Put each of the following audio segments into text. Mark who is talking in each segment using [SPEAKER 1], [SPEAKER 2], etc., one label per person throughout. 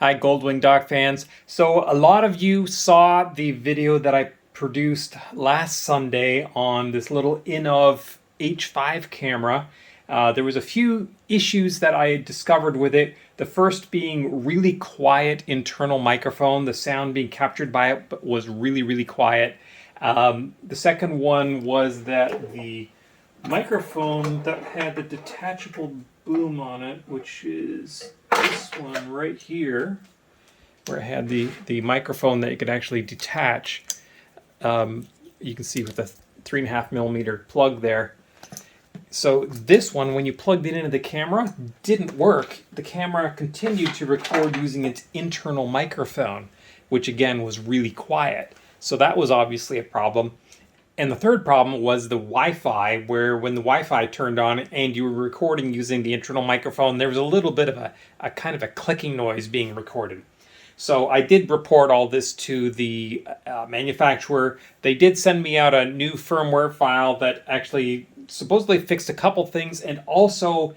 [SPEAKER 1] Hi, Goldwing Doc fans. So a lot of you saw the video that I produced last Sunday on this little Innovv H5 camera. There was a few issues that I discovered with it. The first being really quiet internal microphone. The sound being captured by it was really quiet. The second one was that the microphone that had the detachable boom on it, which is this one right here, where it had the microphone that you could actually detach. You can see with the 3.5 millimeter plug there. So this one, when you plugged it into the camera, didn't work. The camera continued to record using its internal microphone, which again was really quiet. So that was obviously a problem. And the third problem was the Wi-Fi, where when the Wi-Fi turned on and you were recording using the internal microphone, there was a little bit of a kind of a clicking noise being recorded. So I did report all this to the manufacturer. They did send me out a new firmware file that actually supposedly fixed a couple things and also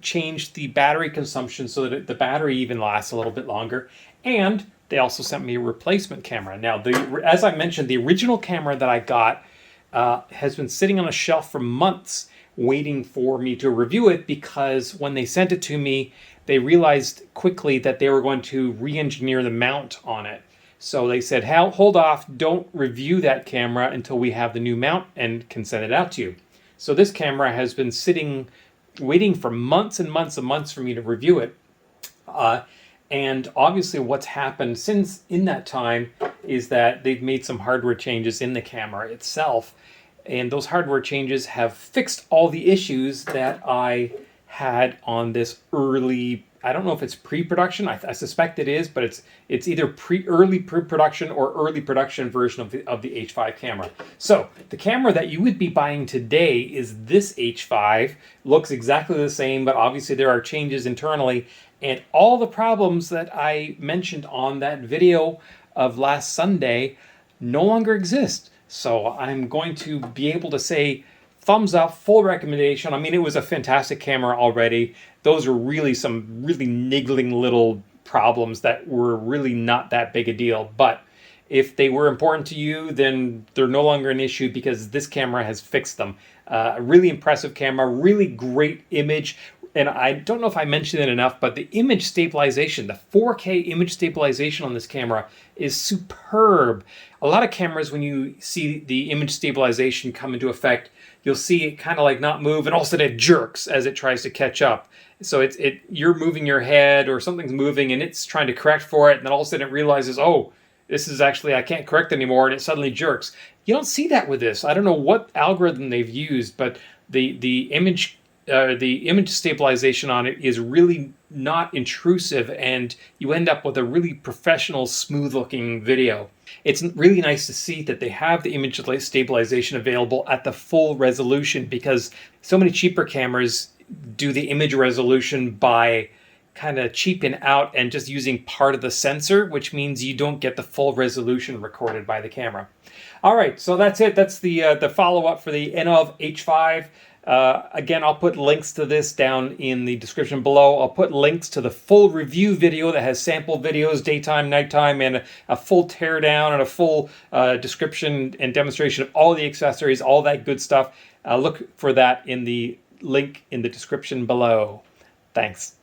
[SPEAKER 1] changed the battery consumption so that the battery even lasts a little bit longer. And they also sent me a replacement camera. Now, as I mentioned, the original camera that I got has been sitting on a shelf for months waiting for me to review it, because when they sent it to me, they realized quickly that they were going to re-engineer the mount on it. So they said, hold off, don't review that camera until we have the new mount and can send it out to you. So this camera has been sitting, waiting for months and months and months for me to review it. And obviously what's happened since in that time is that they've made some hardware changes in the camera itself. And those hardware changes have fixed all the issues that I had on this early, I don't know if it's pre-production, I suspect it is, but it's either early pre-production or early production version of the H5 camera. So the camera that you would be buying today is this H5. Looks exactly the same, but obviously there are changes internally. And all the problems that I mentioned on that video of last Sunday no longer exist. So I'm going to be able to say thumbs up, full recommendation. I mean, it was a fantastic camera already. Those are really some really niggling little problems that were really not that big a deal. But if they were important to you, then they're no longer an issue because this camera has fixed them. A really impressive camera, really great image. And I don't know if I mentioned it enough, but the image stabilization, the 4K image stabilization on this camera is superb. A lot of cameras, when you see the image stabilization come into effect, you'll see it kind of like not move, and all of a sudden it jerks as it tries to catch up. So you're moving your head or something's moving and it's trying to correct for it, and then all of a sudden it realizes, oh, this is actually, I can't correct anymore, and it suddenly jerks. You don't see that with this. I don't know what algorithm they've used, but the image stabilization on it is really not intrusive, and you end up with a really professional, smooth-looking video. It's really nice to see that they have the image stabilization available at the full resolution, because so many cheaper cameras do the image resolution by kind of cheaping out and just using part of the sensor, which means you don't get the full resolution recorded by the camera. All right, so that's it. That's the follow-up for the Innovv H5. Again, I'll put links to this down in the description below. I'll put links to the full review video that has sample videos, daytime, nighttime, and a full teardown and a full description and demonstration of all the accessories, all that good stuff. Look for that in the link in the description below. Thanks.